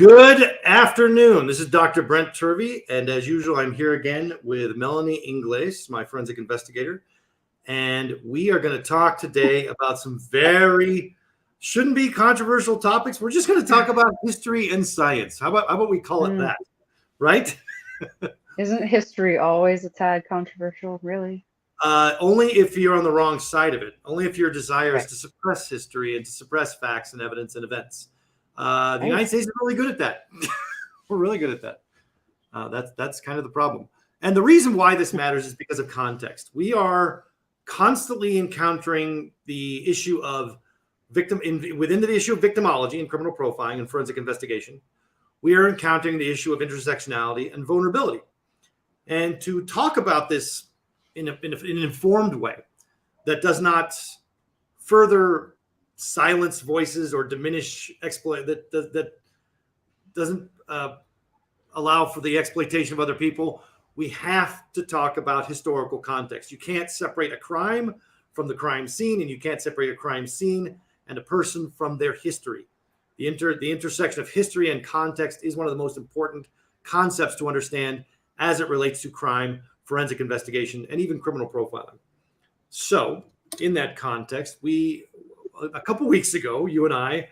Good afternoon. This is Dr. Brent Turvey, and as usual, I'm here again with Melanie Ingles, my forensic investigator, and we are going to talk today about some very shouldn't be controversial topics. We're just going to talk about history and science. How about we call it that, right? Isn't history always a tad controversial, really? Only if you're on the wrong side of it. Only if your desire is to suppress history and to suppress facts and evidence and events. The United States is really good at that. We're really good at that. That's kind of the problem. And the reason why this matters is because of context. We are constantly encountering the issue of within the issue of victimology and criminal profiling and forensic investigation. We are encountering the issue of intersectionality and vulnerability. And to talk about this in an informed way that does not further silence voices or diminish that doesn't allow for the exploitation of other people, we have to talk about historical context. You can't separate a crime from the crime scene, and you can't separate a crime scene and a person from their history. The intersection of history and context is one of the most important concepts to understand as it relates to crime, forensic investigation, and even criminal profiling. So in that context, a couple weeks ago, you and I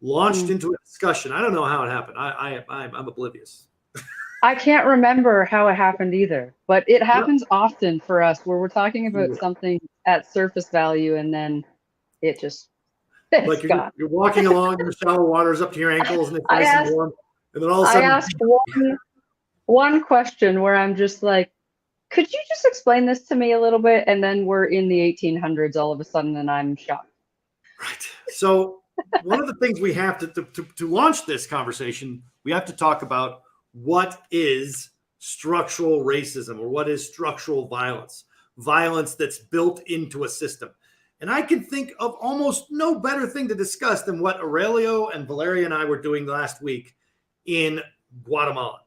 launched into a discussion. I don't know how it happened. I'm oblivious. I can't remember how it happened either, but it happens often for us where we're talking about something at surface value and then it just like you're walking along in the shallow waters up to your ankles and it's nice and warm, and then all of a sudden I asked one question where I'm just like, could you just explain this to me a little bit? And then we're in the 1800s all of a sudden and I'm shocked. Right. So one of the things we have to launch this conversation, we have to talk about what is structural racism, or what is structural violence that's built into a system. And I can think of almost no better thing to discuss than what Aurelio and Valeria and I were doing last week in Guatemala.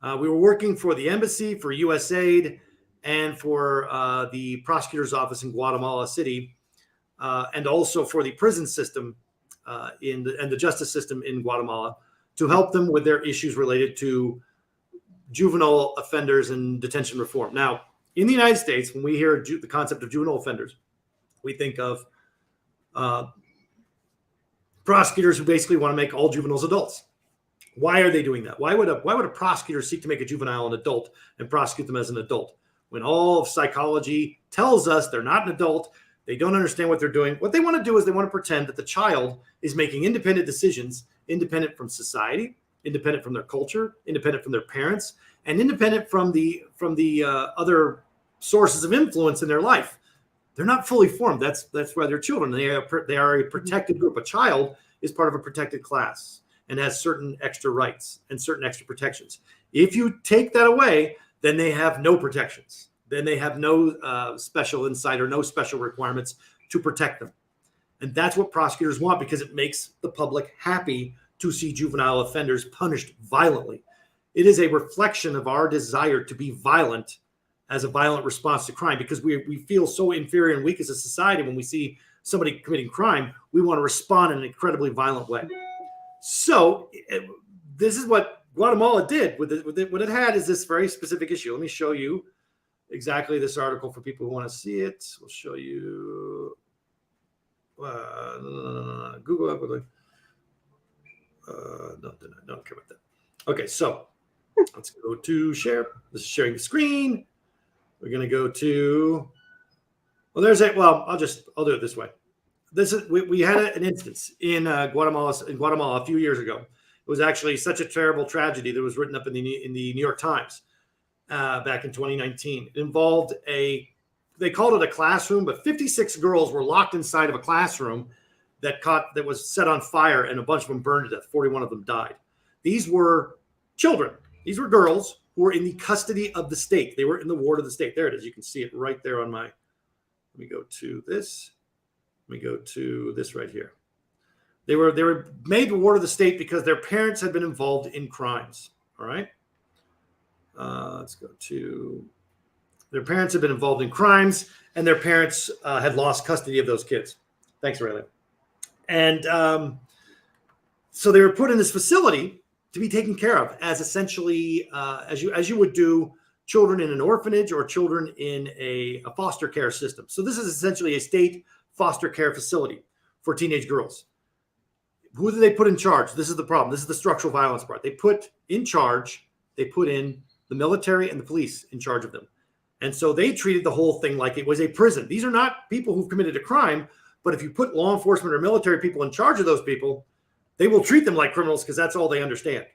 We were working for the embassy, for USAID, and for the prosecutor's office in Guatemala City, and also for the prison system and the justice system in Guatemala, to help them with their issues related to juvenile offenders and detention reform. Now, in the United States, when we hear the concept of juvenile offenders, we think of prosecutors who basically want to make all juveniles adults. Why are they doing that? Why would a prosecutor seek to make a juvenile an adult and prosecute them as an adult when all of psychology tells us they're not an adult? They don't understand what they're doing. What they want to do is they want to pretend that the child is making independent decisions, independent from society, independent from their culture, independent from their parents, and independent from the other sources of influence in their life. They're not fully formed. That's why they're children. They are a protected group. A child is part of a protected class and has certain extra rights and certain extra protections. If you take that away, then they have no protections. Then they have no special insight or no special requirements to protect them. And that's what prosecutors want, because it makes the public happy to see juvenile offenders punished violently. It is a reflection of our desire to be violent as a violent response to crime, because we feel so inferior and weak as a society when we see somebody committing crime. We want to respond in an incredibly violent way. So this is what Guatemala did. What it had is this very specific issue. Let me show you exactly this article for people who want to see it. We'll show you. Google it quickly. No, don't care about that. Okay, so let's go to share. This is sharing the screen. We're going to go to. Well, I'll do it this way. We had an instance in Guatemala a few years ago. It was actually such a terrible tragedy that was written up in the New York Times back in 2019. It involved they called it a classroom, but 56 girls were locked inside of a classroom that was set on fire, and a bunch of them burned to death. 41 of them died. These were children. These were girls who were in the custody of the state. They were in the ward of the state. There it is. You can see it right there on my. Let me go to this. Let me go to this right here. They were made the ward of the state because their parents had been involved in crimes. All right. Let's go to. Their parents had been involved in crimes, and their parents had lost custody of those kids. Thanks, Riley. And so they were put in this facility to be taken care of as essentially as you would do children in an orphanage or children in a foster care system. So this is essentially a state foster care facility for teenage girls. Who do they put in charge? This is the problem. This is the structural violence part. They put in the military and the police in charge of them. And so they treated the whole thing like it was a prison. These are not people who've committed a crime, but if you put law enforcement or military people in charge of those people, they will treat them like criminals because that's all they understand.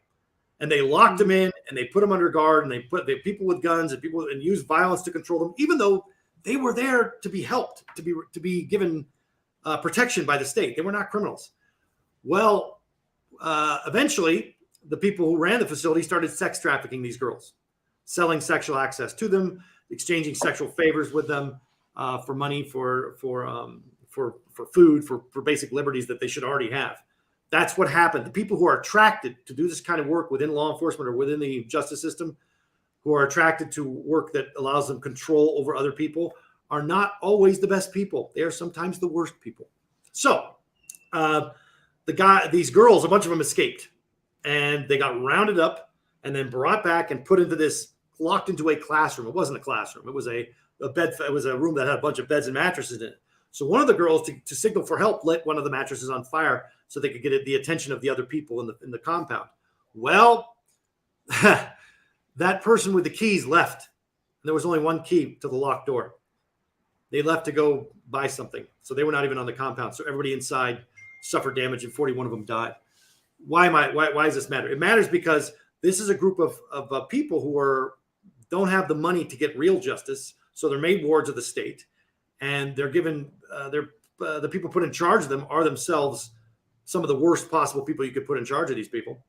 And they locked them in and they put them under guard and they put people with guns and use violence to control them, even though they were there to be helped, to be given protection by the state. They were not criminals. Well, eventually, the people who ran the facility started sex trafficking these girls, selling sexual access to them, exchanging sexual favors with them for money, for food, for basic liberties that they should already have. That's what happened. The people who are attracted to do this kind of work within law enforcement or within the justice system, who are attracted to work that allows them control over other people, are not always the best people. They are sometimes the worst people. So these girls, a bunch of them escaped, and they got rounded up and then brought back and locked into a classroom. It wasn't a classroom. It was a bed. It was a room that had a bunch of beds and mattresses in it. So one of the girls, to signal for help, lit one of the mattresses on fire so they could get the attention of the other people in the compound. Well, that person with the keys left. There was only one key to the locked door. They left to go buy something. So they were not even on the compound. So everybody inside suffered damage and 41 of them died. Why does this matter? It matters because this is a group of people who don't have the money to get real justice. So they're made wards of the state, and they're given the people put in charge of them are themselves some of the worst possible people you could put in charge of these people,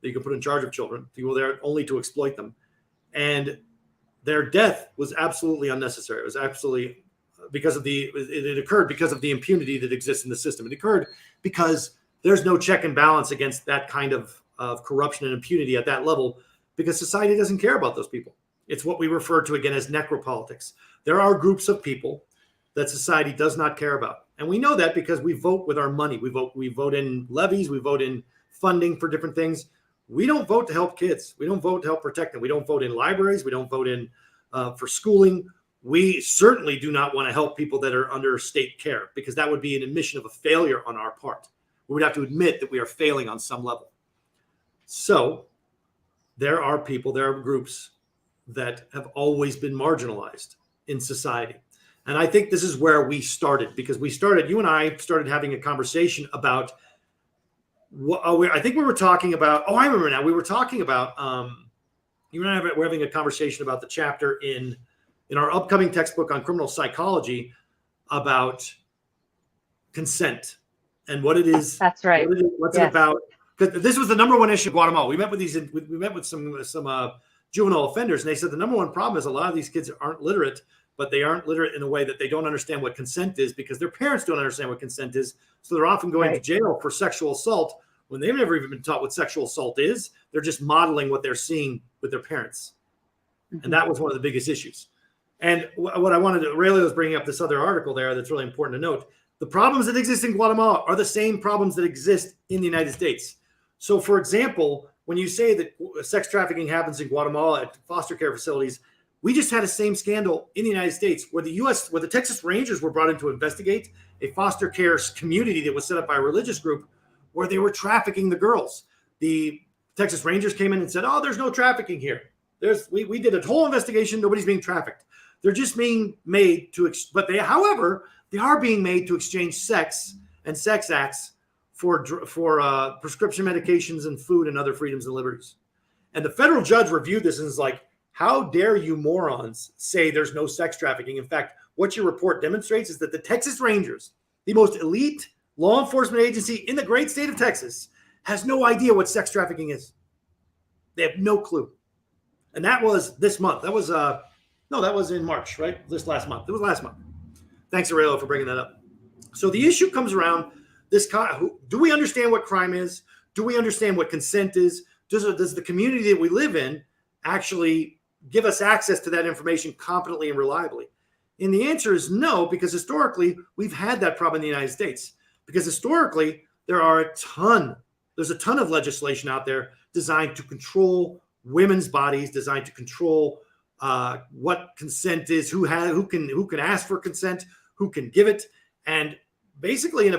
that you could put in charge of children. People there only to exploit them. And their death was absolutely unnecessary. It was absolutely it occurred because of the impunity that exists in the system. It occurred because there's no check and balance against that kind of corruption and impunity at that level, because society doesn't care about those people. It's what we refer to again as necropolitics. There are groups of people that society does not care about. And we know that because we vote with our money. We vote in levies, we vote in funding for different things. We don't vote to help kids. We don't vote to help protect them. We don't vote in libraries. We don't vote in for schooling. We certainly do not want to help people that are under state care, because that would be an admission of a failure on our part. We would have to admit that we are failing on some level. So there are groups that have always been marginalized in society. And I think this is where we started, because you and I started having a conversation about I think we were talking about, I remember now, we were talking about, you and I were having a conversation about the chapter in our upcoming textbook on criminal psychology about consent and what it is. That's right. What's it about? Because this was the number one issue in Guatemala. We met with some juvenile offenders, and they said the number one problem is a lot of these kids aren't literate, but they aren't literate in a way that they don't understand what consent is, because their parents don't understand what consent is. So they're often going to jail for sexual assault when they've never even been taught what sexual assault is. They're just modeling what they're seeing with their parents. Mm-hmm. And that was one of the biggest issues. And what I wanted to, Aurelio was bringing up this other article there that's really important to note. The problems that exist in Guatemala are the same problems that exist in the United States. So, for example, when you say that sex trafficking happens in Guatemala at foster care facilities, we just had a same scandal in the United States where the Texas Rangers were brought in to investigate a foster care community that was set up by a religious group where they were trafficking the girls. The Texas Rangers came in and said, there's no trafficking here. We did a whole investigation. Nobody's being trafficked. They're just being made to, however, they are being made to exchange sex and sex acts for prescription medications and food and other freedoms and liberties. And the federal judge reviewed this and is like, how dare you morons say there's no sex trafficking? In fact, what your report demonstrates is that the Texas Rangers, the most elite law enforcement agency in the great state of Texas, has no idea what sex trafficking is. They have no clue. And that was this month. That was in March, right? Last month. It was last month. Thanks, Aurelio, for bringing that up. So the issue comes around do we understand what crime is? Do we understand what consent is? Does the community that we live in actually give us access to that information competently and reliably? And the answer is no, because historically we've had that problem in the United States. Because historically there's a ton of legislation out there designed to control women's bodies, designed to control what consent is, who can ask for consent, who can give it, and basically,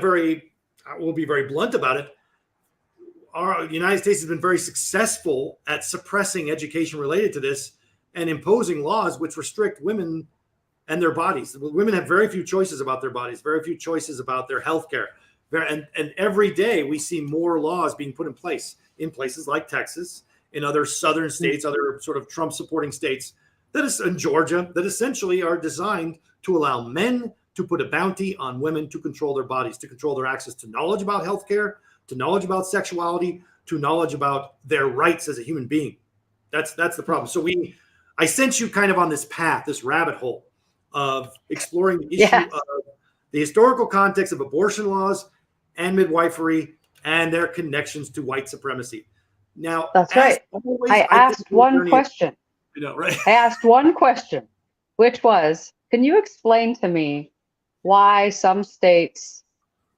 we'll be very blunt about it. The United States has been very successful at suppressing education related to this and imposing laws which restrict women and their bodies. Women have very few choices about their bodies, very few choices about their health care. And every day we see more laws being put in places like Texas, in other southern states, other sort of Trump supporting states, that is in Georgia, that essentially are designed to allow men to put a bounty on women to control their bodies, to control their access to knowledge about healthcare, to knowledge about sexuality, to knowledge about their rights as a human being. That's the problem. So I sent you kind of on this path, this rabbit hole of exploring the issue of the historical context of abortion laws and midwifery and their connections to white supremacy. Now, that's right. I asked one question. Right? I asked one question, which was, can you explain to me why some states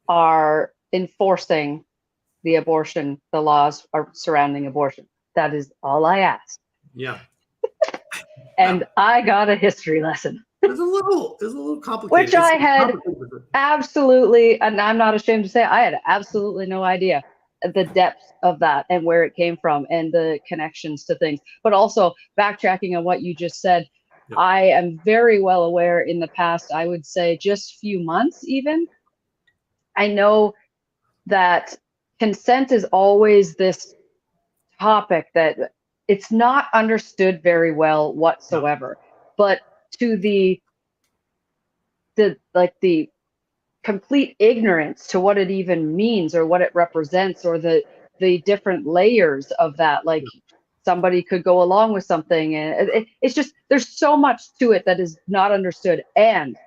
are enforcing the laws surrounding abortion? That is all I asked. Yeah. And I got a history lesson. It was a little complicated. Which I had absolutely, and I'm not ashamed to say, I had absolutely no idea the depth of that and where it came from and the connections to things. But also backtracking on what you just said, yep. I am very well aware in the past, I would say just few months even, I know that consent is always this topic that it's not understood very well whatsoever. But to the complete ignorance to what it even means or what it represents or the different layers of that, like somebody could go along with something, and it's just, there's so much to it that is not understood, and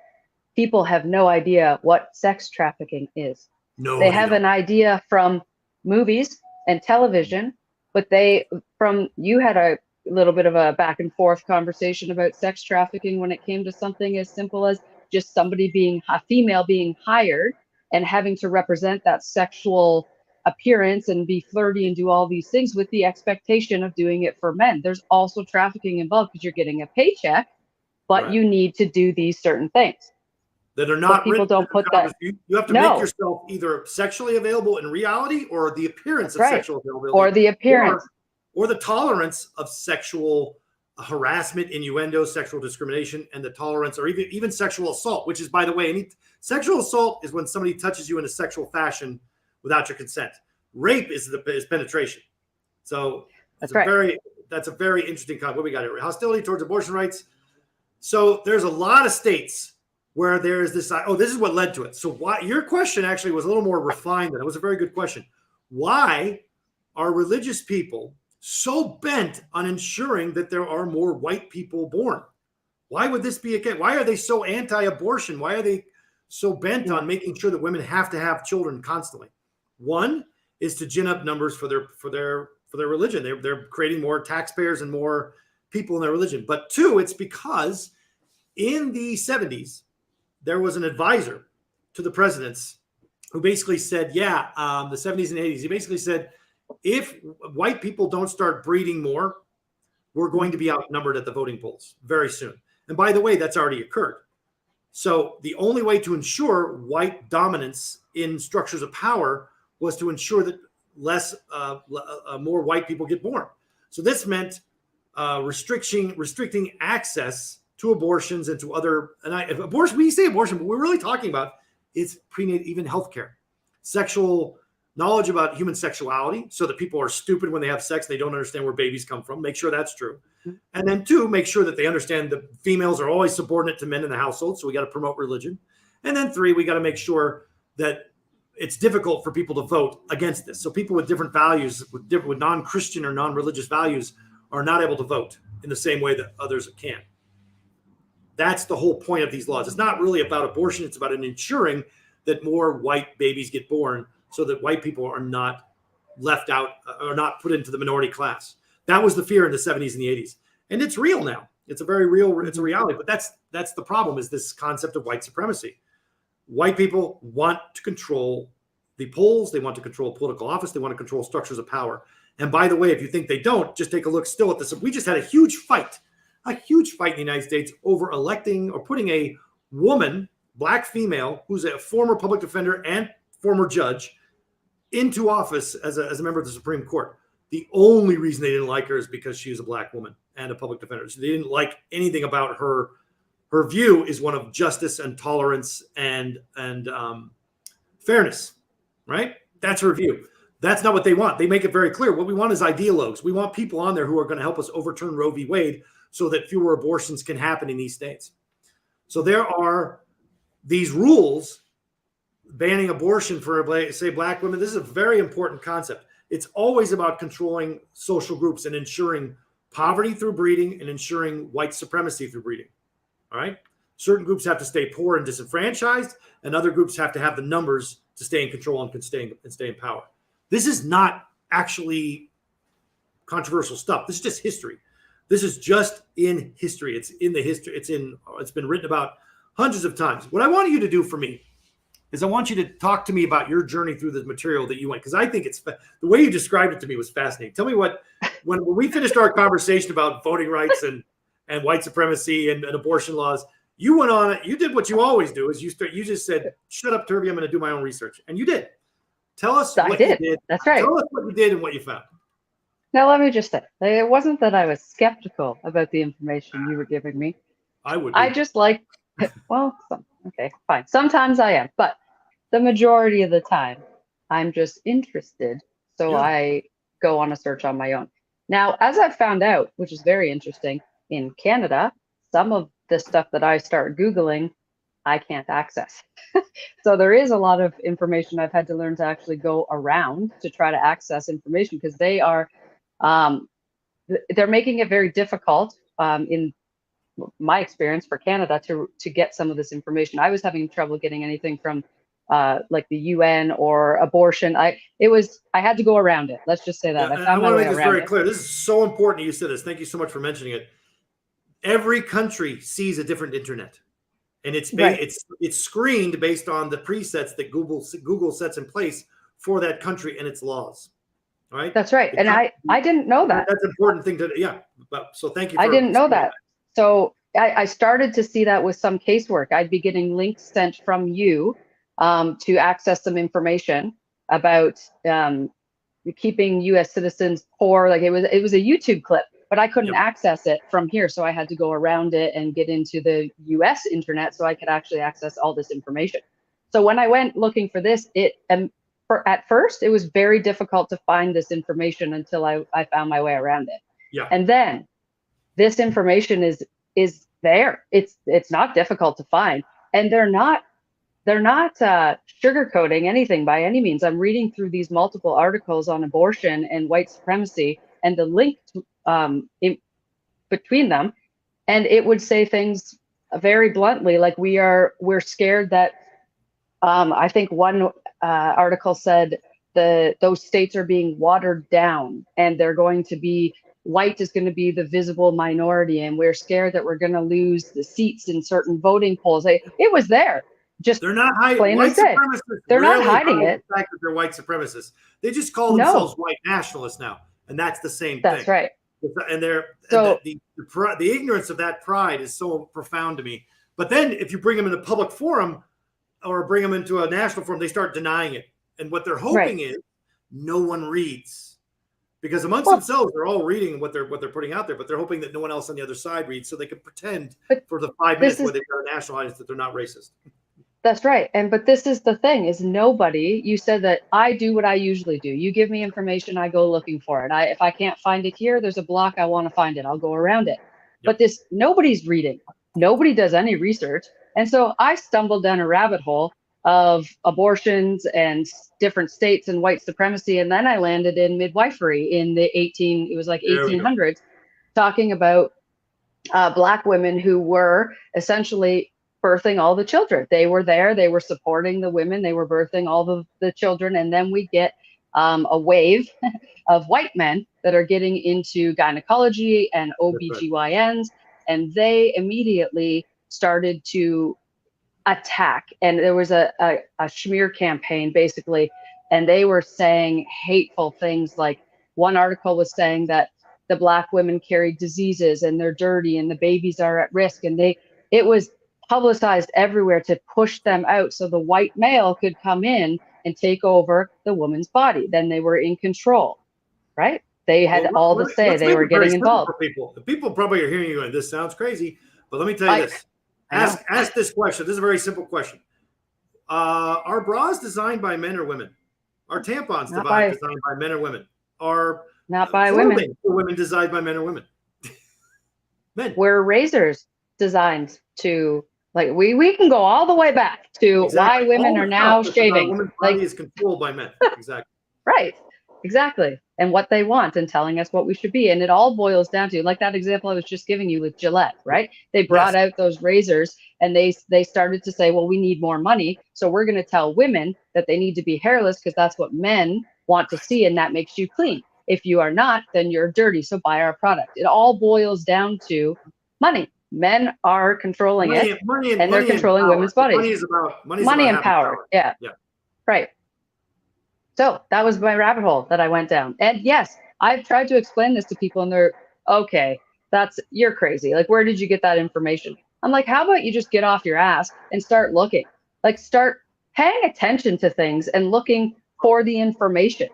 people have no idea what sex trafficking is. No, they have an idea from movies and television, but you had a little bit of a back and forth conversation about sex trafficking when it came to something as simple as just somebody a female being hired and having to represent that sexual appearance and be flirty and do all these things with the expectation of doing it for men. There's also trafficking involved because you're getting a paycheck, but right. You need to do these certain things that are not. People don't put that. You have to make yourself either sexually available in reality or the appearance of sexual availability, or the appearance, or the tolerance of sexual harassment, innuendo, sexual discrimination, and the tolerance, or even sexual assault, which is, by the way, sexual assault is when somebody touches you in a sexual fashion without your consent. Rape is penetration. So that's a very interesting concept. What we got here? Hostility towards abortion rights. So there's a lot of states where there's this. This is what led to it. So why? Your question actually was a little more refined than it was. A very good question. Why are religious people so bent on ensuring that there are more white people born? Why would this be a case? Why are they so anti-abortion? Why are they so bent on making sure that women have to have children constantly? One is to gin up numbers for their religion. They're creating more taxpayers and more people in their religion. But two, it's because in the 70s, there was an advisor to the presidents who basically said, the 70s and 80s, he basically said, if white people don't start breeding more, we're going to be outnumbered at the voting polls very soon. And by the way, that's already occurred. So the only way to ensure white dominance in structures of power was to ensure that more white people get born. So this meant restricting access to abortions and to other, abortion. When you say abortion, what we're really talking about is prenatal, even healthcare, sexual knowledge about human sexuality, so that people are stupid when they have sex. They don't understand where babies come from. Make sure that's true. And then two, make sure that they understand that females are always subordinate to men in the household. So we got to promote religion. And then three, we got to make sure that it's difficult for people to vote against this. So people with different values, with non-Christian or non-religious values, are not able to vote in the same way that others can. That's the whole point of these laws. It's not really about abortion. It's about ensuring that more white babies get born, so that white people are not left out or not put into the minority class. That was the fear in the 70s and the 80s. And it's real now. It's a reality. But that's the problem, is this concept of white supremacy. White people want to control the polls. They want to control political office. They want to control structures of power. And by the way, if you think they don't, just take a look still at this. We just had a huge fight in the United States over electing or putting a woman, black female, who's a former public defender and former judge, into office as a member of the Supreme Court. The only reason they didn't like her is because she was a black woman and a public defender. So they didn't like anything about her. Her view is one of justice and tolerance and fairness, right? That's her view. That's not what they want. They make it very clear. What we want is ideologues. We want people on there who are going to help us overturn Roe v. Wade so that fewer abortions can happen in these states. So there are these rules banning abortion for, say, black women. This is a very important concept. It's always about controlling social groups and ensuring poverty through breeding and ensuring white supremacy through breeding. All right. Certain groups have to stay poor and disenfranchised, and other groups have to have the numbers to stay in control and stay in power. This is not actually controversial stuff. This is just history. This is just in history. It's in the history. It's been written about hundreds of times. What I want you to do for me is I want you to talk to me about your journey through the material that you went, because I think the way you described it to me was fascinating. Tell me when we finished our conversation about voting rights and white supremacy and abortion laws, you went on it. You did what you always do is you just said, shut up, Turvey, I'm going to do my own research. And you did. Tell us what you did. That's right. Tell us what you did and what you found. Now, let me just say, it wasn't that I was skeptical about the information you were giving me. I just like, well, okay, fine. Sometimes I am, but the majority of the time, I'm just interested. So I go on a search on my own. Now, as I've found out, which is very interesting, in Canada, some of the stuff that I start Googling, I can't access. So there is a lot of information I've had to learn to actually go around to try to access information, because they are, they're making it very difficult in my experience for Canada to get some of this information. I was having trouble getting anything from like the UN or abortion. I had to go around it. Let's just say that. I want to make this very clear. This is so important you said this. Thank you so much for mentioning it. Every country sees a different internet, and it's screened based on the presets that Google sets in place for that country and its laws. All right. That's right. And I didn't know that. That's an important thing to so thank you. I didn't know that. So I started to see that with some casework. I'd be getting links sent from you to access some information about keeping U.S. citizens poor. Like it was a YouTube clip, but I couldn't access it from here. So I had to go around it and get into the U.S. internet so I could actually access all this information. So when I went looking for this, at first, it was very difficult to find this information until I found my way around it. Yeah. And then this information is there. It's not difficult to find, and they're not sugarcoating anything by any means. I'm reading through these multiple articles on abortion and white supremacy and the link in between them, and it would say things very bluntly, like we're scared that I think one article said those states are being watered down, and they're going to be white is going to be the visible minority, and we're scared that we're going to lose the seats in certain voting polls. It was there. Just they're not hiding. White supremacists. They're not hiding it. The fact that they're white supremacists. They just call themselves white nationalists now, and that's the same thing. That's right. And the ignorance of that pride is so profound to me. But then, if you bring them in a public forum or bring them into a national forum, they start denying it. And what they're hoping is no one reads, because amongst themselves they're all reading what they're putting out there, but they're hoping that no one else on the other side reads, so they can pretend for the 5 minutes where they've got a national audience that they're not racist. That's right. But this is the thing, is nobody, you said that I do what I usually do. You give me information, I go looking for it. If I can't find it here, there's a block, I want to find it, I'll go around it. Yep. But nobody's reading. Nobody does any research. And so I stumbled down a rabbit hole of abortions and different states and white supremacy. And then I landed in midwifery in the 1800s, talking about Black women who were essentially birthing all the children. They were there, they were supporting the women, they were birthing all the children. And then we get a wave of white men that are getting into gynecology and OBGYNs, and they immediately started to attack. And there was a smear campaign, basically, and they were saying hateful things like, one article was saying that the Black women carry diseases and they're dirty and the babies are at risk, and it was publicized everywhere to push them out so the white male could come in and take over the woman's body. Then they were in control, right? They had all the say. They were getting involved. For people. People probably are hearing you going, this sounds crazy, but let me tell you this. Ask this question. This is a very simple question. Are bras designed by men or women? Are tampons designed by men or women? Are not by women? For women designed by men or women? Men. Were razors designed to, like, we can go all the way back to why women are now shaving. Women's body is controlled by men. Exactly. Right. Exactly. And what they want and telling us what we should be. And it all boils down to, like that example I was just giving you with Gillette, right? They brought out those razors and they started to say, well, we need more money. So we're going to tell women that they need to be hairless because that's what men want to see. And that makes you clean. If you are not, then you're dirty. So buy our product. It all boils down to money. Men are controlling it, and they're controlling women's bodies. Money is about money and power. Yeah. Right. So that was my rabbit hole that I went down. And yes, I've tried to explain this to people and they're, okay, you're crazy. Like, where did you get that information? I'm like, how about you just get off your ass and start looking, like start paying attention to things and looking for the information.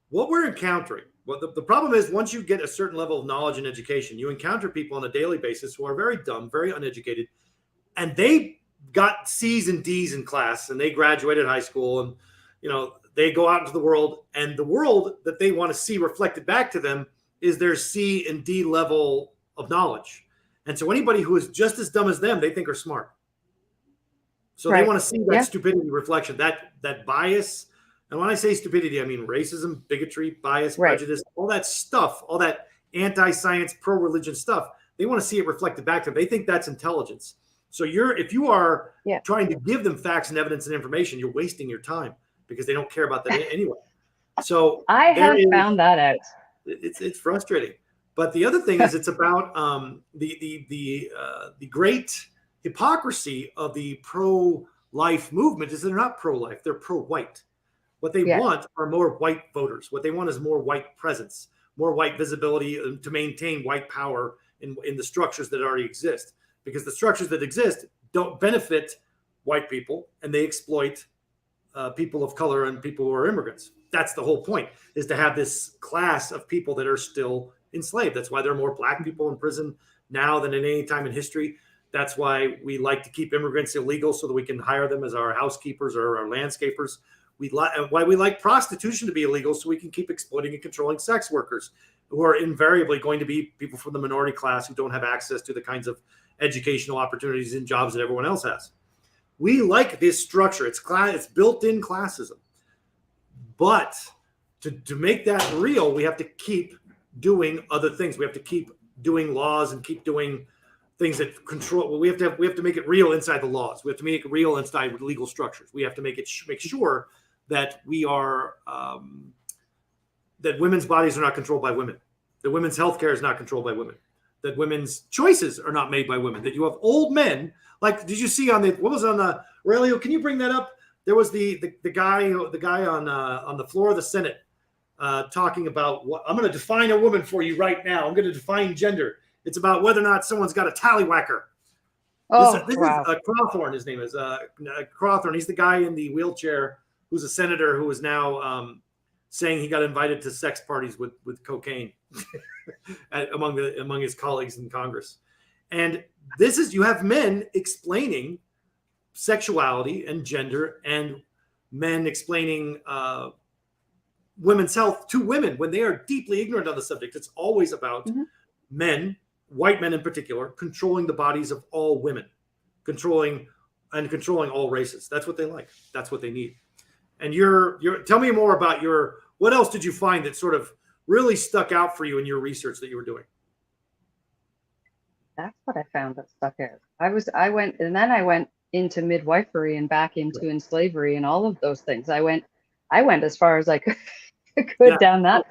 What we're encountering, the problem is, once you get a certain level of knowledge and education, you encounter people on a daily basis who are very dumb, very uneducated, and they got C's and D's in class and they graduated high school, and, they go out into the world, and the world that they want to see reflected back to them is their C and D level of knowledge. And so anybody who is just as dumb as them, they think are smart. So they want to see that stupidity reflection, that bias. And when I say stupidity, I mean racism, bigotry, bias, prejudice, all that stuff, all that anti-science, pro-religion stuff. They want to see it reflected back to them. They think that's intelligence. So if you are trying to give them facts and evidence and information, you're wasting your time, because they don't care about that anyway. So I have found that out. It's frustrating. But the other thing is, it's about the great hypocrisy of the pro-life movement is they're not pro-life, they're pro-white. What they want are more white voters. What they want is more white presence, more white visibility to maintain white power in the structures that already exist. Because the structures that exist don't benefit white people, and they exploit people of color and people who are immigrants. That's the whole point, is to have this class of people that are still enslaved. That's why there are more black people in prison now than at any time in history. That's why we like to keep immigrants illegal, so that we can hire them as our housekeepers or our landscapers. Why we like prostitution to be illegal, so we can keep exploiting and controlling sex workers, who are invariably going to be people from the minority class who don't have access to the kinds of educational opportunities and jobs that everyone else has. We like this structure. It's built-in classism. But to make that real, we have to keep doing other things. We have to keep doing laws and keep doing things that control. We have to make it real inside the laws. We have to make it real inside legal structures. We have to make sure that we are that women's bodies are not controlled by women. That women's healthcare is not controlled by women. That women's choices are not made by women. That you have old men. Like, did you see what was on the Aurelio? Can you bring that up? There was the guy on the floor of the Senate talking about what I'm going to define a woman for you right now. I'm going to define gender. It's about whether or not someone's got a tallywhacker. This wow. is Crawthorn. His name is Crawthorn. He's the guy in the wheelchair who's a senator who is now saying he got invited to sex parties with cocaine among his colleagues in Congress. And you have men explaining sexuality and gender, and men explaining women's health to women when they are deeply ignorant on the subject. It's always about men, white men in particular, controlling the bodies of all women, controlling all races. That's what they like. That's what they need. And tell me more about what else did you find that sort of really stuck out for you in your research that you were doing? That's what I found that stuck out. I went into midwifery and back into slavery and all of those things. I went as far as I could down that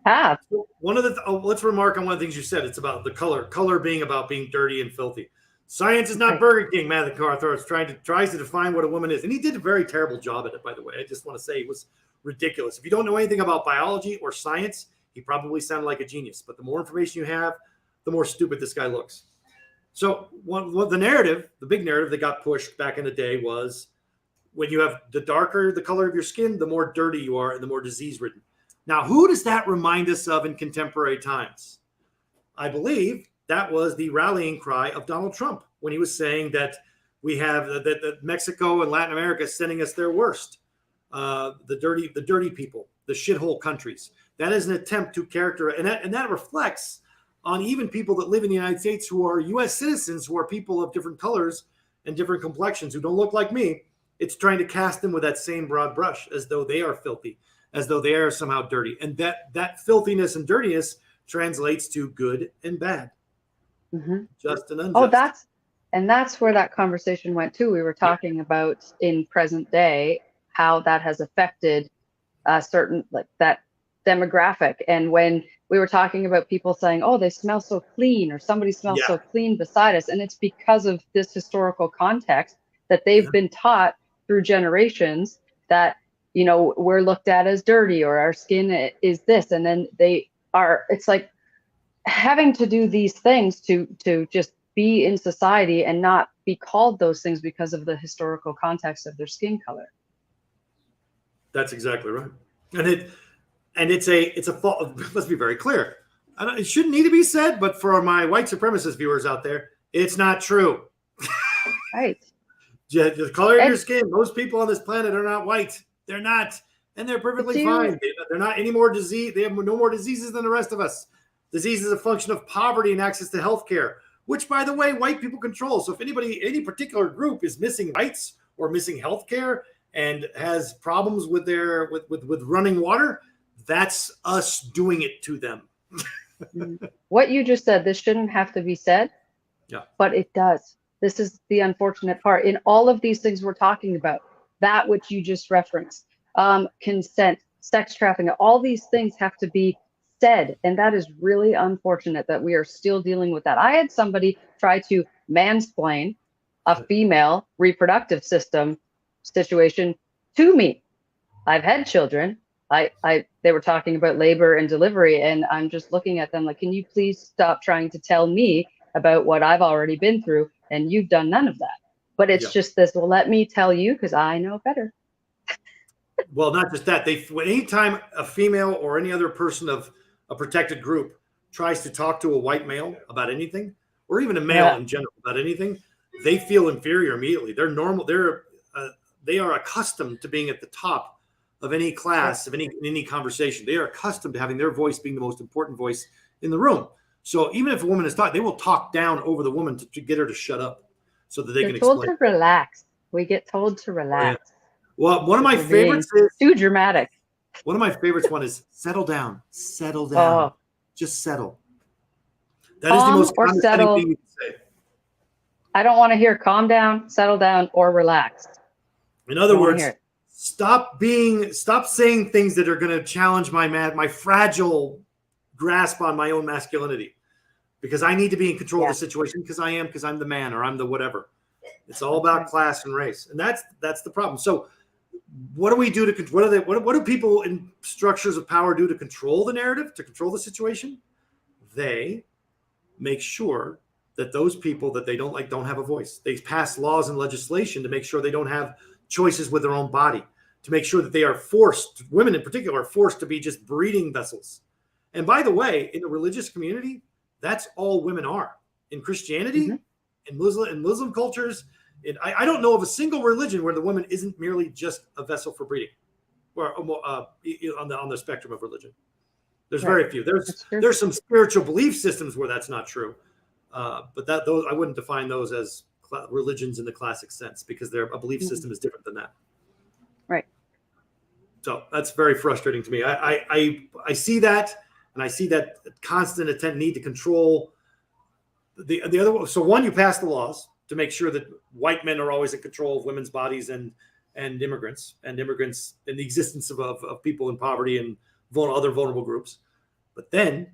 path. Let's remark on one of the things you said. It's about the color being about being dirty and filthy. Science is not Burger King. Matthew Carthor tries to define what a woman is, and he did a very terrible job at it. By the way, I just want to say it was ridiculous. If you don't know anything about biology or science, he probably sounded like a genius. But the more information you have, the more stupid this guy looks. So the big narrative that got pushed back in the day was, when you have the darker the color of your skin, the more dirty you are and the more disease ridden. Now, who does that remind us of in contemporary times? I believe that was the rallying cry of Donald Trump when he was saying that we have that Mexico and Latin America is sending us their worst, the dirty people, the shithole countries. That is an attempt to characterize, and that reflects on even people that live in the United States who are U.S. citizens, who are people of different colors and different complexions who don't look like me. It's trying to cast them with that same broad brush, as though they are filthy, as though they are somehow dirty. And that filthiness and dirtiness translates to good and bad, just and unjust. Oh, that's where that conversation went too. We were talking about in present day how that has affected a certain, like, that demographic. And when we were talking about people saying, oh, they smell so clean, or somebody smells so clean beside us, and it's because of this historical context that they've been taught through generations that, you know, we're looked at as dirty, or our skin is this, and then it's like having to do these things to just be in society and not be called those things because of the historical context of their skin color. That's exactly right. And it's a fault. Let's be very clear. It shouldn't need to be said, but for my white supremacist viewers out there, it's not true. Right. The color of your skin, most people on this planet are not white. They're not. And they're perfectly fine. They're not any more disease. They have no more diseases than the rest of us. Disease is a function of poverty and access to healthcare, which, by the way, white people control. So if any particular group is missing rights or missing healthcare and has problems with their with running water, that's us doing it to them. What you just said, this shouldn't have to be said, but it does. This is the unfortunate part. In all of these things we're talking about, that which you just referenced, consent, sex trafficking, all these things have to be said. And that is really unfortunate that we are still dealing with that. I had somebody try to mansplain a female reproductive system situation to me. I've had children. They were talking about labor and delivery, and I'm just looking at them like, can you please stop trying to tell me about what I've already been through, and you've done none of that. But it's just this, well, let me tell you because I know better. Well, not just that. Anytime a female or any other person of a protected group tries to talk to a white male about anything, or even a male in general about anything, they feel inferior immediately. They're normal. They are accustomed to being at the top of any class, of any conversation. They are accustomed to having their voice being the most important voice in the room. So even if a woman is talking, they will talk down over the woman to get her to shut up so that they can explain. Told to relax. We get told to relax. Oh, yeah. Well, one of my favorites is too dramatic. One of my favorites is settle down. Settle down. Oh. Just settle. That is the most condescending thing you can say. I don't want to hear calm down, settle down, or relax. In other words, stop saying things that are going to challenge my fragile grasp on my own masculinity, because I need to be in control of the situation because I'm the man, or I'm the whatever. It's all about class and race, and that's the problem. So what do we do what do people in structures of power do to control the narrative, to control the situation? They make sure that those people that they don't like don't have a voice. They pass laws and legislation to make sure they don't have choices with their own body, to make sure that they are forced, women in particular, are forced to be just breeding vessels. And by the way, in the religious community, that's all women are. In Christianity, in Muslim cultures, I don't know of a single religion where the woman isn't merely just a vessel for breeding, or on the spectrum of religion. There's very few. There's some spiritual belief systems where that's not true, but those I wouldn't define those as religions in the classic sense, because their belief system is different than that. Right. So that's very frustrating to me. I see that, and I see that constant need to control the other. So one, you pass the laws to make sure that white men are always in control of women's bodies and immigrants and the existence of people in poverty and other vulnerable groups. But then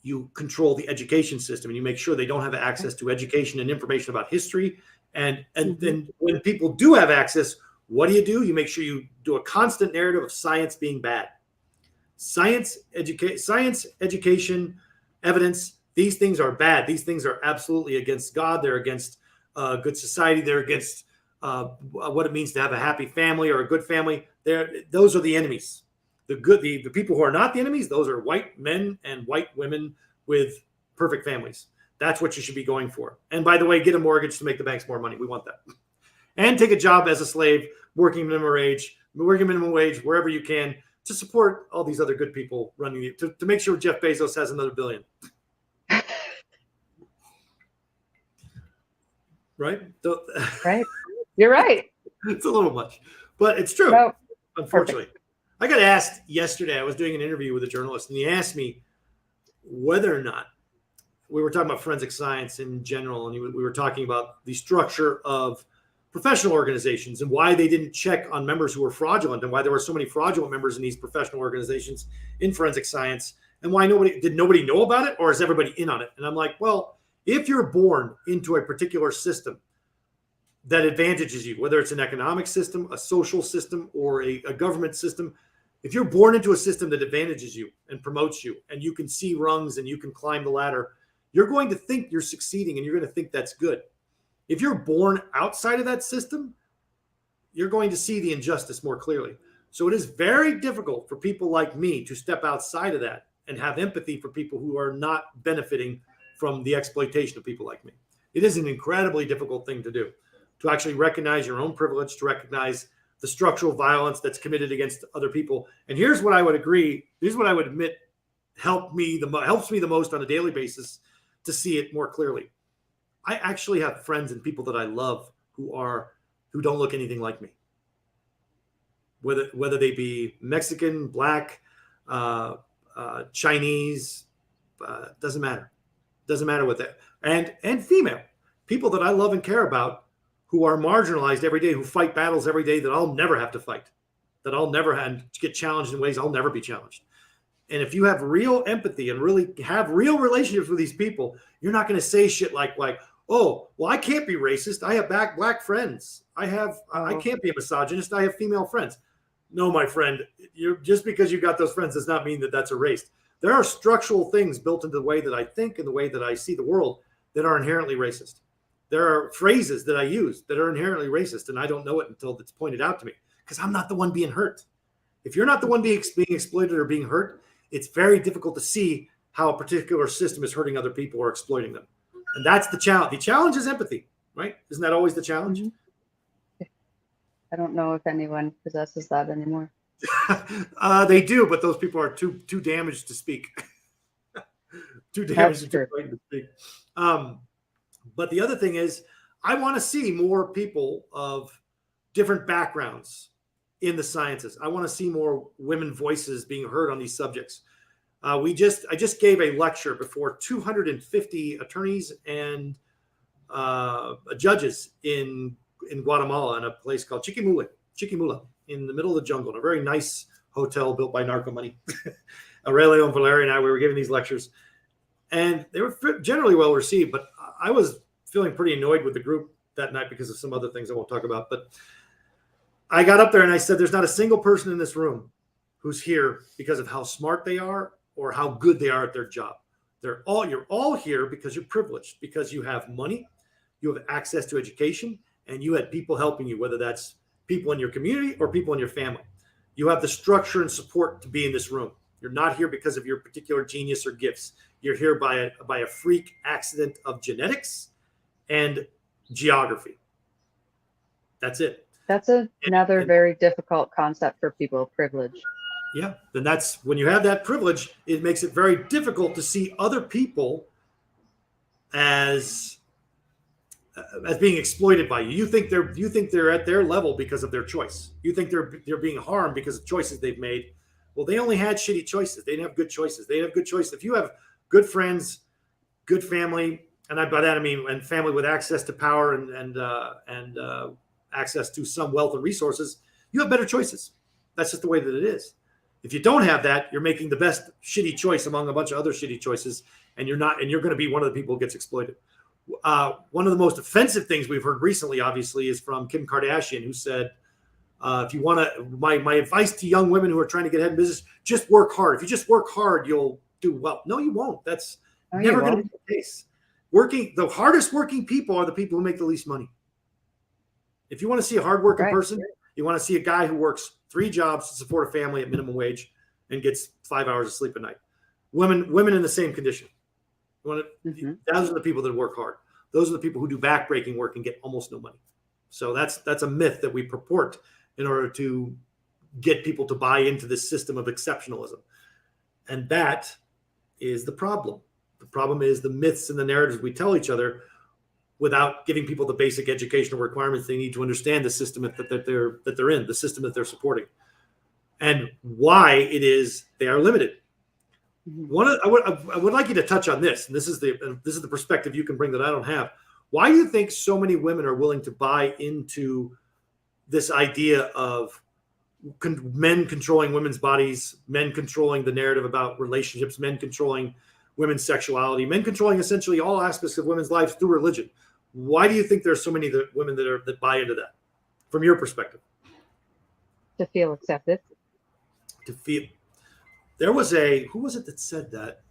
you control the education system, and you make sure they don't have access to education and information about history. And then when people do have access, what do? You make sure you do a constant narrative of science being bad. science, education, evidence. These things are bad. These things are absolutely against God. They're against good society. They're against what it means to have a happy family or a good family. Those are the enemies. The people who are not the enemies, those are white men and white women with perfect families. That's what you should be going for. And by the way, get a mortgage to make the banks more money. We want that. And take a job as a slave, working minimum wage, wherever you can, to support all these other good people running to make sure Jeff Bezos has another billion. Right? Right. You're right. It's a little much, but it's true. No, unfortunately. Perfect. I got asked yesterday, I was doing an interview with a journalist, and he asked me whether or not we were talking about forensic science in general, and we were talking about the structure of professional organizations and why they didn't check on members who were fraudulent, and why there were so many fraudulent members in these professional organizations in forensic science, and why nobody know about it, or is everybody in on it? And I'm like, well, if you're born into a particular system that advantages you, whether it's an economic system, a social system, or a government system, if you're born into a system that advantages you and promotes you, and you can see rungs and you can climb the ladder, you're going to think you're succeeding, and you're going to think that's good. If you're born outside of that system, you're going to see the injustice more clearly. So it is very difficult for people like me to step outside of that and have empathy for people who are not benefiting from the exploitation of people like me. It is an incredibly difficult thing to do, to actually recognize your own privilege, to recognize the structural violence that's committed against other people. And here's what I would agree. Here's what I would admit helps me the most on a daily basis to see it more clearly. I actually have friends and people that I love who don't look anything like me. Whether they be Mexican, Black, Chinese, doesn't matter. Doesn't matter what that. And female. People that I love and care about, who are marginalized every day, who fight battles every day that I'll never have to fight, that I'll never have to get challenged in ways I'll never be challenged. And if you have real empathy and really have real relationships with these people, you're not going to say shit like, oh, well, I can't be racist. I have black friends. I can't be a misogynist. I have female friends. No, my friend, just because you got those friends does not mean that that's a race. There are structural things built into the way that I think and the way that I see the world that are inherently racist. There are phrases that I use that are inherently racist, and I don't know it until it's pointed out to me, because I'm not the one being hurt. If you're not the one being exploited or being hurt, it's very difficult to see how a particular system is hurting other people or exploiting them. And that's the challenge. The challenge is empathy, right? Isn't that always the challenge? I don't know if anyone possesses that anymore. They do, but those people are too damaged to speak. Too damaged to speak. But the other thing is, I want to see more people of different backgrounds in the sciences. I want to see more women voices being heard on these subjects. I just gave a lecture before 250 attorneys and judges in Guatemala in a place called Chiquimula, in the middle of the jungle, in a very nice hotel built by narco money. Aurelio and Valeria and I, we were giving these lectures, and they were generally well received, but I was feeling pretty annoyed with the group that night because of some other things I won't talk about. But I got up there and I said, there's not a single person in this room who's here because of how smart they are or how good they are at their job. You're all here because you're privileged, because you have money, you have access to education, and you had people helping you, whether that's people in your community or people in your family. You have the structure and support to be in this room. You're not here because of your particular genius or gifts. You're here by a freak accident of genetics and geography. That's it. That's another very difficult concept for people of privilege. Yeah, then that's when you have that privilege, it makes it very difficult to see other people as being exploited by you. You think they're at their level because of their choice. You think they're being harmed because of choices they've made. Well, they only had shitty choices. They didn't have good choices. They didn't have good choices. If you have good friends, good family, and by that I mean and family with access to power and access to some wealth and resources, you have better choices. That's just the way that it is. If you don't have that, you're making the best shitty choice among a bunch of other shitty choices, and you're going to be one of the people who gets exploited. One of the most offensive things we've heard recently, obviously, is from Kim Kardashian, who said If you want to, my advice to young women who are trying to get ahead in business, just work hard. If you just work hard, you'll do well. No, you won't. That's never going to be the case. The hardest working people are the people who make the least money. If you want to see a hardworking person, you want to see a guy who works 3 jobs to support a family at minimum wage and gets 5 hours of sleep a night. Women in the same condition. Those are the people that work hard. Those are the people who do backbreaking work and get almost no money. So that's a myth that we purport in order to get people to buy into this system of exceptionalism. And that is the problem. The problem is the myths and the narratives we tell each other without giving people the basic educational requirements they need to understand the system that they're in, the system that they're supporting, and why it is they are limited. I would like you to touch on this, and this is the perspective you can bring that I don't have. Why do you think so many women are willing to buy into this idea of men controlling women's bodies, men controlling the narrative about relationships, men controlling women's sexuality, men controlling essentially all aspects of women's lives through religion? Why do you think there are so many women that buy into that, from your perspective? To feel accepted. To feel. There was who was it that said that?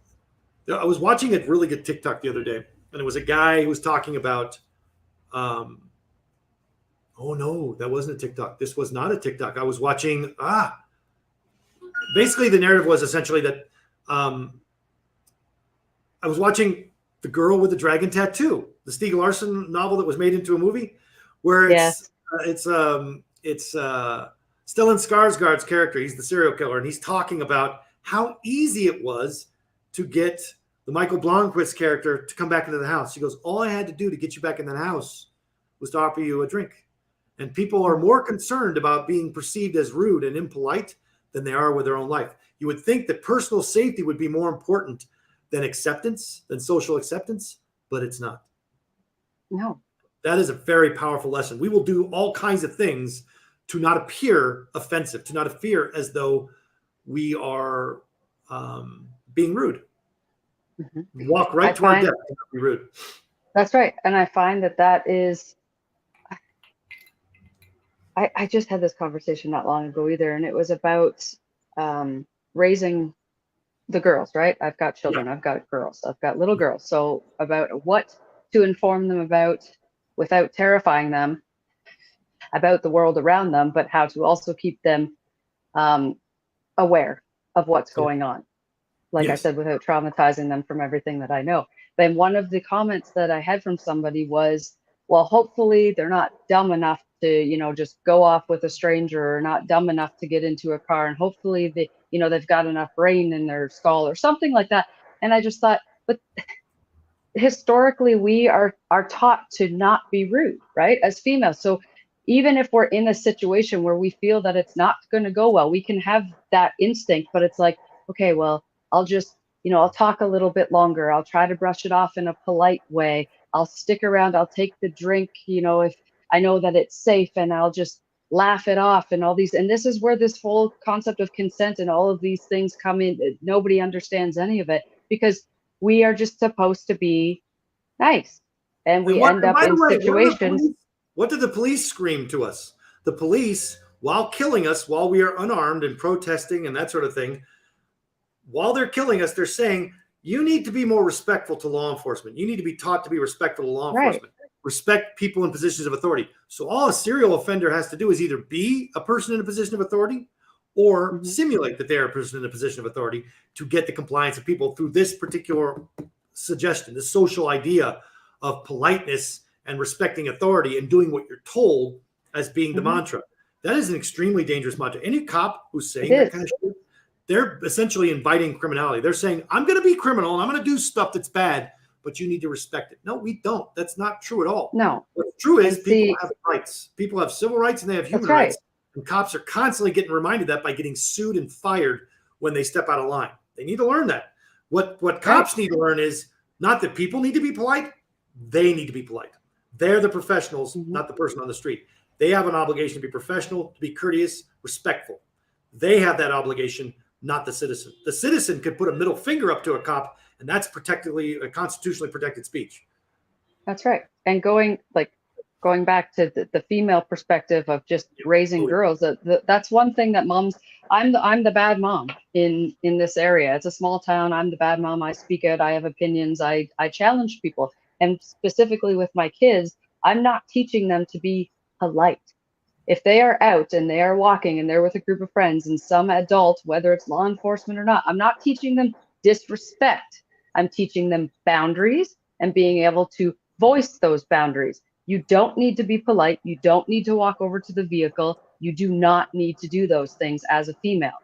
I was watching a really good TikTok the other day, and it was a guy who was talking about, oh no, that wasn't a TikTok. This was not a TikTok. I was watching, basically the narrative was essentially that I was watching The Girl with the Dragon Tattoo, the Stieg Larsson novel that was made into a movie, where it's Stellan Skarsgård's character. He's the serial killer, and he's talking about how easy it was to get the Michael Blomkvist character to come back into the house. He goes, all I had to do to get you back in that house was to offer you a drink. And people are more concerned about being perceived as rude and impolite than they are with their own life. You would think that personal safety would be more important than acceptance, than social acceptance, but it's not. No. That is a very powerful lesson. We will do all kinds of things to not appear offensive, to not appear as though we are being rude. Walk right to our death and not be rude. That's right. And I find that is, I just had this conversation not long ago either, and it was about raising the girls, right? I've got children, I've got girls, I've got little girls. So about what to inform them about without terrifying them about the world around them, but how to also keep them aware of what's going on. Like I said, without traumatizing them from everything that I know. Then one of the comments that I had from somebody was, well, hopefully they're not dumb enough to, just go off with a stranger, or not dumb enough to get into a car. And hopefully they've got enough brain in their skull or something like that. And I just thought, but historically we are taught to not be rude, right? As females. So even if we're in a situation where we feel that it's not going to go well, we can have that instinct, but it's like, okay, well, I'll just, I'll talk a little bit longer. I'll try to brush it off in a polite way. I'll stick around. I'll take the drink, if I know that it's safe, and I'll just laugh it off and all these. And this is where this whole concept of consent and all of these things come in. Nobody understands any of it because we are just supposed to be nice. And we end up in situations. What did the police scream to us? The police, while killing us, while we are unarmed and protesting and that sort of thing, while they're killing us, they're saying, you need to be more respectful to law enforcement. You need to be taught to be respectful to law enforcement. Respect people in positions of authority. So all a serial offender has to do is either be a person in a position of authority or simulate that they're a person in a position of authority to get the compliance of people through this particular suggestion, this social idea of politeness and respecting authority and doing what you're told as being the mantra. That is an extremely dangerous mantra. Any cop who's saying that kind of shit, they're essentially inviting criminality. They're saying, I'm going to be criminal and I'm going to do stuff that's bad, but you need to respect it. No, we don't. That's not true at all. No. What's true is people have rights. People have civil rights and they have human rights. And cops are constantly getting reminded that by getting sued and fired when they step out of line. They need to learn that. What cops need to learn is not that people need to be polite. They need to be polite. They're the professionals, not the person on the street. They have an obligation to be professional, to be courteous, respectful. They have that obligation, not the citizen. The citizen could put a middle finger up to a cop, and that's constitutionally protected speech. That's right. And going, like, going back to the female perspective of just raising girls, that's one thing that moms, I'm the bad mom in this area. It's a small town. I'm the bad mom. I speak out. I have opinions. I challenge people. And specifically with my kids, I'm not teaching them to be polite. If they are out and they are walking and they're with a group of friends and some adult, whether it's law enforcement or not, I'm not teaching them disrespect. I'm teaching them boundaries and being able to voice those boundaries. You don't need to be polite. You don't need to walk over to the vehicle. You do not need to do those things as a female.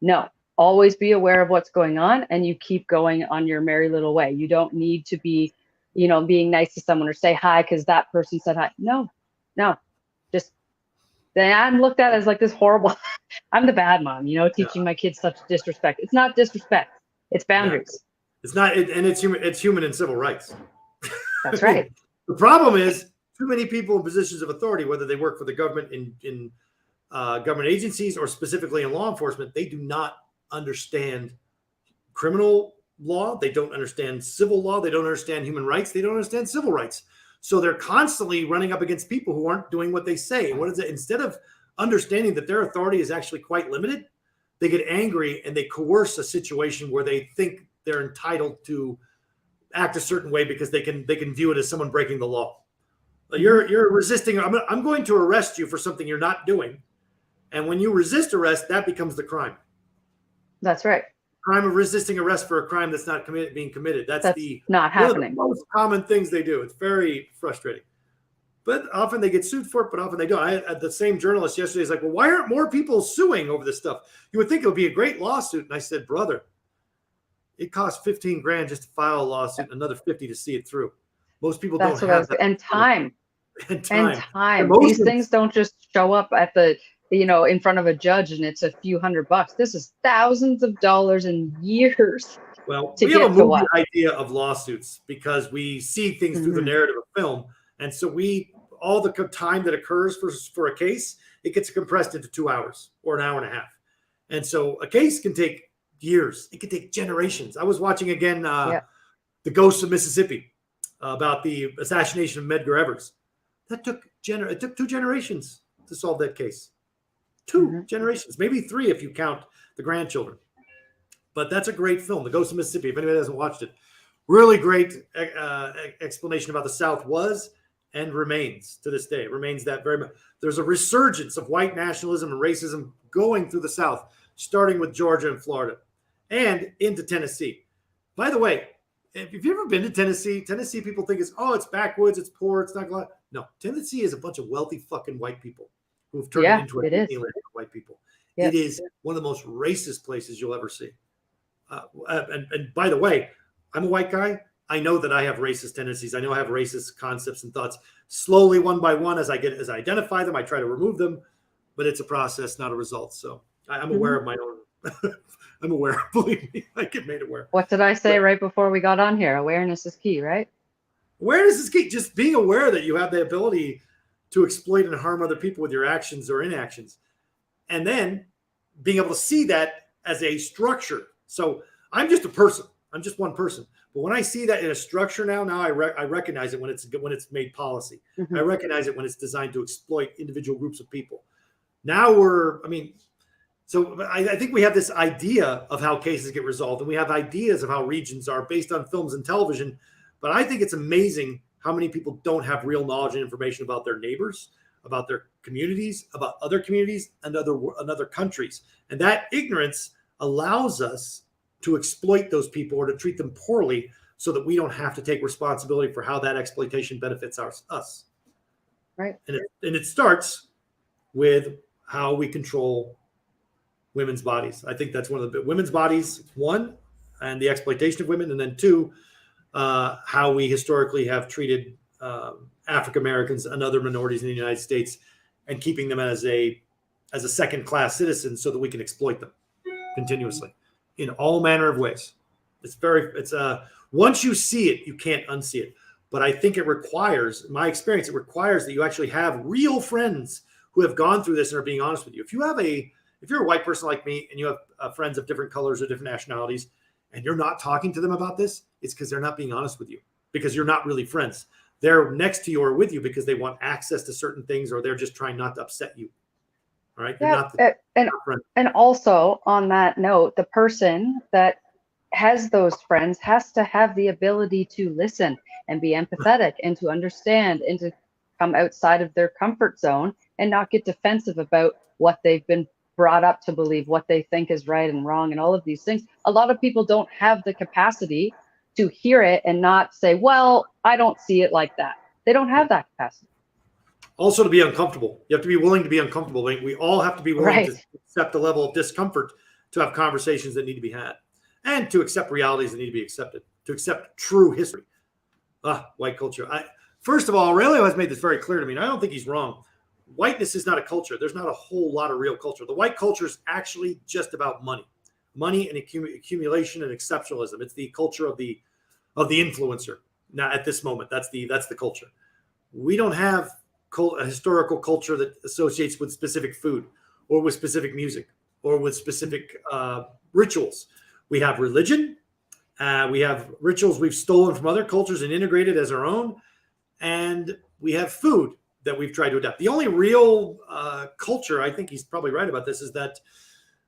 No, always be aware of what's going on and you keep going on your merry little way. You don't need to be, being nice to someone or say hi because that person said hi. No, just, I'm looked at as like this horrible, I'm the bad mom, teaching my kids such disrespect. It's not disrespect. It's boundaries. Yeah. It's not, and it's human and civil rights. That's right. The problem is too many people in positions of authority, whether they work for the government in government agencies or specifically in law enforcement, they do not understand criminal law. They don't understand civil law. They don't understand human rights. They don't understand civil rights. So they're constantly running up against people who aren't doing what they say. And what is it? Instead of understanding that their authority is actually quite limited, they get angry and they coerce a situation where they think they're entitled to act a certain way because they can view it as someone breaking the law. You're resisting. I'm going to arrest you for something you're not doing. And when you resist arrest, that becomes the crime. That's right. Crime of resisting arrest for a crime that's not being committed. That's not happening. One of the most common things they do. It's very frustrating. But often they get sued for it, but often they don't. I had the same journalist yesterday is like, well, why aren't more people suing over this stuff? You would think it would be a great lawsuit. And I said, brother, it costs $15,000 just to file a lawsuit, and another 50 to see it through. Most people don't have that. And time. And time. These things don't just show up at the, in front of a judge and it's a few $100. This is thousands of dollars and years. Well, we have a movie idea of lawsuits because we see things through the narrative of film. And so all the time that occurs for a case, it gets compressed into 2 hours or an hour and a half. And so a case can take years. It could take generations. I was watching again, The Ghosts of Mississippi, about the assassination of Medgar Evers. It took 2 generations to solve that case. 2 generations, maybe 3 if you count the grandchildren. But that's a great film, The Ghost of Mississippi. If anybody hasn't watched it, really great explanation about the South was and remains to this day. It remains that very much. There's a resurgence of white nationalism and racism going through the South, starting with Georgia and Florida and into Tennessee. By the way, if you've ever been to Tennessee people think it's backwoods, it's poor, it's not going to. No, Tennessee is a bunch of wealthy fucking white people who've turned it into a Disneyland for white people. Yes. It is one of the most racist places you'll ever see. And by the way, I'm a white guy. I know that I have racist tendencies. I know I have racist concepts and thoughts. Slowly, one by one, as I identify them, I try to remove them. But it's a process, not a result. So I'm aware of my own. I'm aware. Believe me, I get made aware. What did I say right before we got on here? Awareness is key, right? Awareness is key. Just being aware that you have the ability to exploit and harm other people with your actions or inactions. And then being able to see that as a structure. So I'm just a person. I'm just one person. But when I see that in a structure now I recognize it when it's made policy. I recognize it when it's designed to exploit individual groups of people. Now so I think we have this idea of how cases get resolved, and we have ideas of how regions are based on films and television. But I think it's amazing how many people don't have real knowledge and information about their neighbors, about their communities, about other communities and other countries. And that ignorance allows us to exploit those people or to treat them poorly so that we don't have to take responsibility for how that exploitation benefits us. Right. And it starts with how we control women's bodies. I think that's one of the women's bodies, one, and the exploitation of women, and then 2, how we historically have treated African Americans and other minorities in the United States, and keeping them as a second-class citizen so that we can exploit them continuously in all manner of ways. Once you see it, you can't unsee it. But I think it requires, in my experience, that you actually have real friends who have gone through this and are being honest with you. If you're a white person like me and you have friends of different colors or different nationalities, and you're not talking to them about this, it's because they're not being honest with you, because you're not really friends. They're next to you or with you because they want access to certain things, or they're just trying not to upset you. All right. You're Yeah. not the And also on that note, the person that has those friends has to have the ability to listen and be empathetic and to understand and to come outside of their comfort zone and not get defensive about what they've been brought up to believe, what they think is right and wrong, and all of these things. A lot of people don't have the capacity to hear it and not say, well, I don't see it like that. They don't have that capacity. Also, to be uncomfortable. You have to be willing to be uncomfortable. We all have to be willing to accept a level of discomfort to have conversations that need to be had, and to accept realities that need to be accepted, to accept true history. White culture. First of all, Aurelio has made this very clear to me, and I don't think he's wrong. Whiteness is not a culture. There's not a whole lot of real culture. The white culture is actually just about money and accumulation and exceptionalism. It's the culture of the influencer. Now, at this moment, that's the culture. We don't have a historical culture that associates with specific food or with specific music or with specific rituals. We have religion. We have rituals we've stolen from other cultures and integrated as our own. And we have food that we've tried to adapt. The only real culture, I think he's probably right about this, is that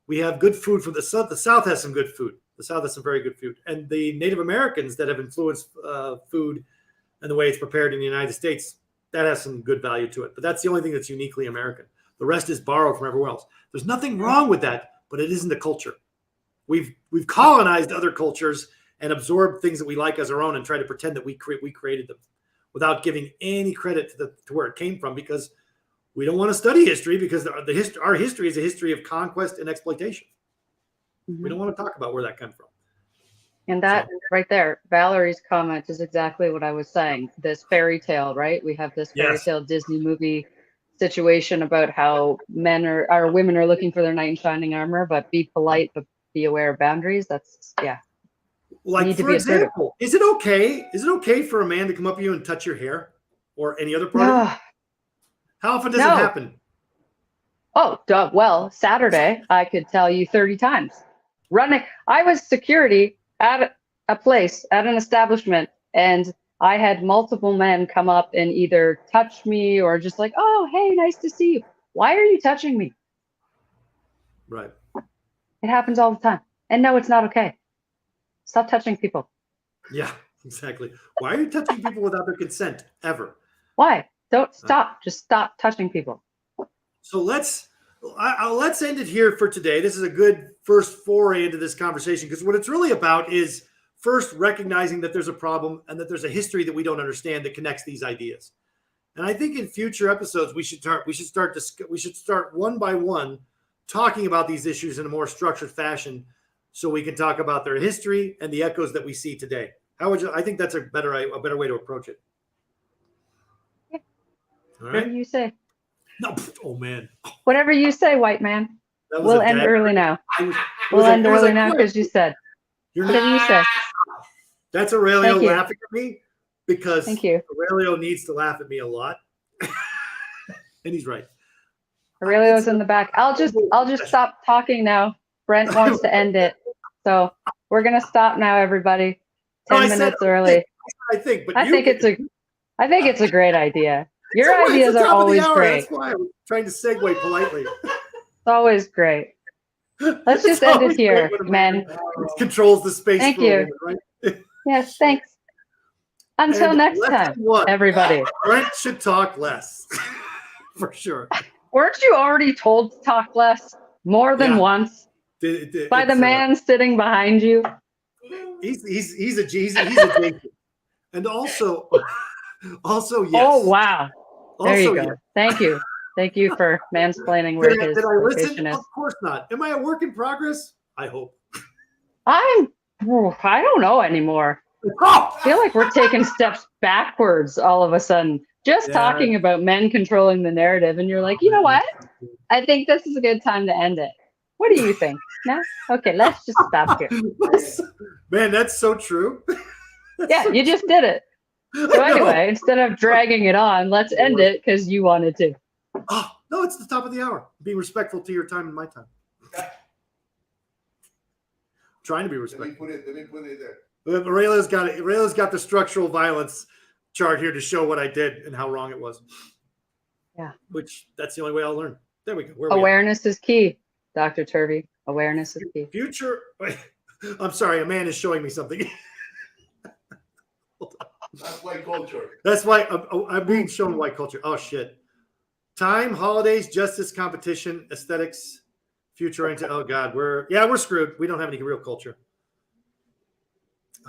we have good food from the South. The South has some good food. The South has some very good food. And the Native Americans that have influenced food and the way it's prepared in the United States, that has some good value to it. But that's the only thing that's uniquely American. The rest is borrowed from everywhere else. There's nothing wrong with that, but it isn't a culture. We've colonized other cultures and absorbed things that we like as our own and try to pretend that we created them without giving any credit to where it came from, because we don't want to study history, because our history is a history of conquest and exploitation. Mm-hmm. We don't want to talk about where that came from. And that right there, Valerie's comment is exactly what I was saying. This fairy tale, right? We have this fairy tale Disney movie situation about how women are looking for their knight in shining armor, but be polite, but be aware of boundaries. That's Like, for example, is it okay for a man to come up to you and touch your hair or any other part of you? How often does it happen? Oh, well, Saturday, I could tell you 30 times. I was security at a place, at an establishment, and I had multiple men come up and either touch me or just like, oh, hey, nice to see you. Why are you touching me? Right. It happens all the time. And no, it's not okay. Stop touching people. Yeah, exactly. Why are you touching people without their consent ever? Why? Don't stop. Just stop touching people. So let's end it here for today. This is a good first foray into this conversation, because what it's really about is first recognizing that there's a problem and that there's a history that we don't understand that connects these ideas. And I think in future episodes we should start one by one talking about these issues in a more structured fashion, so we can talk about their history and the echoes that we see today. How would you? I think that's a better way to approach it. Yeah. All right. Whatever you say. No. Oh man. Whatever you say, white man. We'll end early now. We'll end early now because you said. Whatever you say. That's Aurelio laughing at me, because Thank you. Aurelio needs to laugh at me a lot, and he's right. Aurelio's in the back. I'll just stop talking now. Brent wants to end it. So we're gonna stop now, everybody. 10 minutes early. I think it's a great idea. Your ideas are always great. That's why I'm trying to segue politely. It's always great. Let's just end it here, men. Controls the space. Thank you. Moment, right? Yes, thanks. Until next time, everybody. Brent should talk less, for sure. Weren't you already told to talk less more than once by the man sitting behind you? He's a Jason. And also yes. Oh wow! There you go. Yes. Thank you for mansplaining where his location is. Of course not. Am I a work in progress? I hope. I don't know anymore. I feel like we're taking steps backwards all of a sudden. Just talking about men controlling the narrative, and you're like, you know what? I think this is a good time to end it. What do you think? No? Okay, let's just stop here. Man, that's so true. Yeah, you just did it. So anyway, instead of dragging it on, let's end it because you wanted to. Oh, no, it's the top of the hour. Being respectful to your time and my time. Trying to be respectful. Let me put it there. Aurelio's got the structural violence chart here to show what I did and how wrong it was. Yeah. Which that's the only way I'll learn. There we go. Awareness is key, Dr. Turvey. Awareness is key. Future. I'm sorry, a man is showing me something. That's white culture. That's why I'm being shown white culture. Oh shit. Time, holidays, justice, competition, aesthetics, future into. Oh god, we're screwed. We don't have any real culture.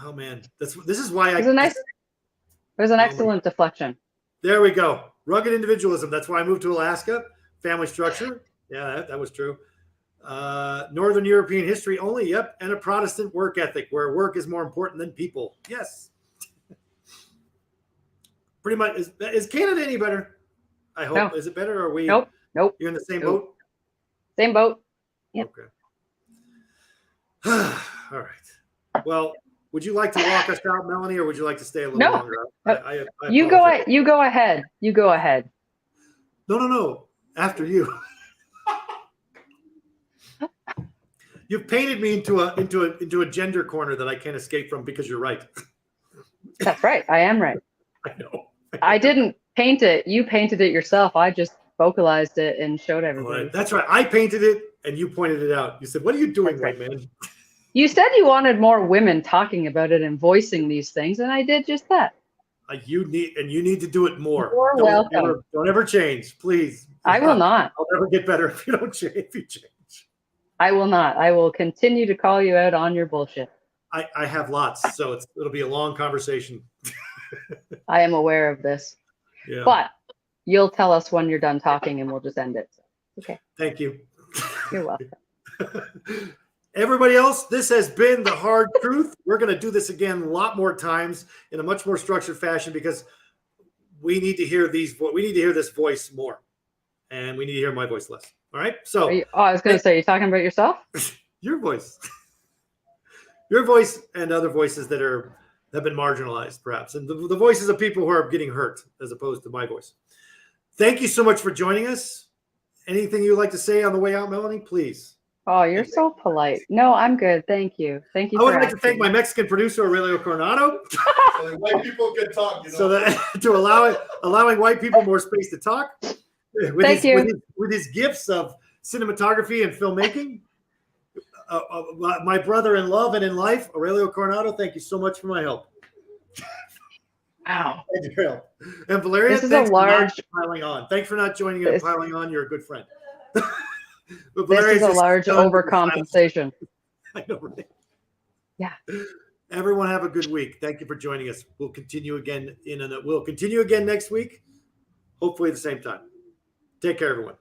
Oh man, this is why There's an excellent deflection. There we go. Rugged individualism. That's why I moved to Alaska. Family structure. Yeah, that was true. Northern European history only. Yep. And a Protestant work ethic where work is more important than people. Yes. Pretty much. Is Canada any better? I hope. No. Is it better or are we? Nope. You're in the same boat? Same boat. Yep. Okay. All right. Well, would you like to walk us out, Melanie, or would you like to stay a little longer? You go ahead. You go ahead. No. After you. You've painted me into a gender corner that I can't escape from because you're right. That's right. I am right. I know. I didn't paint it. You painted it yourself. I just vocalized it and showed everybody. Right. That's right. I painted it and you pointed it out. You said, "What are you doing, white man?" You said you wanted more women talking about it and voicing these things, and I did just that. You need to do it more. You're welcome. Don't ever change, please. I will not. I'll never get better if you don't change. If you change, I will not. I will continue to call you out on your bullshit. I have lots, so it'll be a long conversation. I am aware of this. Yeah. But you'll tell us when you're done talking, and we'll just end it. Okay. Thank you. You're welcome. Everybody else, this has been The Hard Truth. We're going to do this again a lot more times in a much more structured fashion because we need to hear this voice more, and we need to hear my voice less. All right. So, I was going to say, you're talking about yourself? Your voice, and other voices that have been marginalized, perhaps, and the voices of people who are getting hurt, as opposed to my voice. Thank you so much for joining us. Anything you'd like to say on the way out, Melanie? Please. Oh, you're so polite. No, I'm good. Thank you. Thank you. I would like to thank my Mexican producer, Aurelio Coronado. So that white people can talk, you know? So that to allowing white people more space to talk. With his gifts of cinematography and filmmaking. My brother in love and in life, Aurelio Coronado, thank you so much for my help. Wow. Thank you. And Valeria, thanks for not piling on. Thanks for not joining in and piling on. You're a good friend. This is a large overcompensation. I know, right? Yeah. Everyone have a good week. Thank you for joining us. We'll continue again next week, hopefully at the same time. Take care, everyone.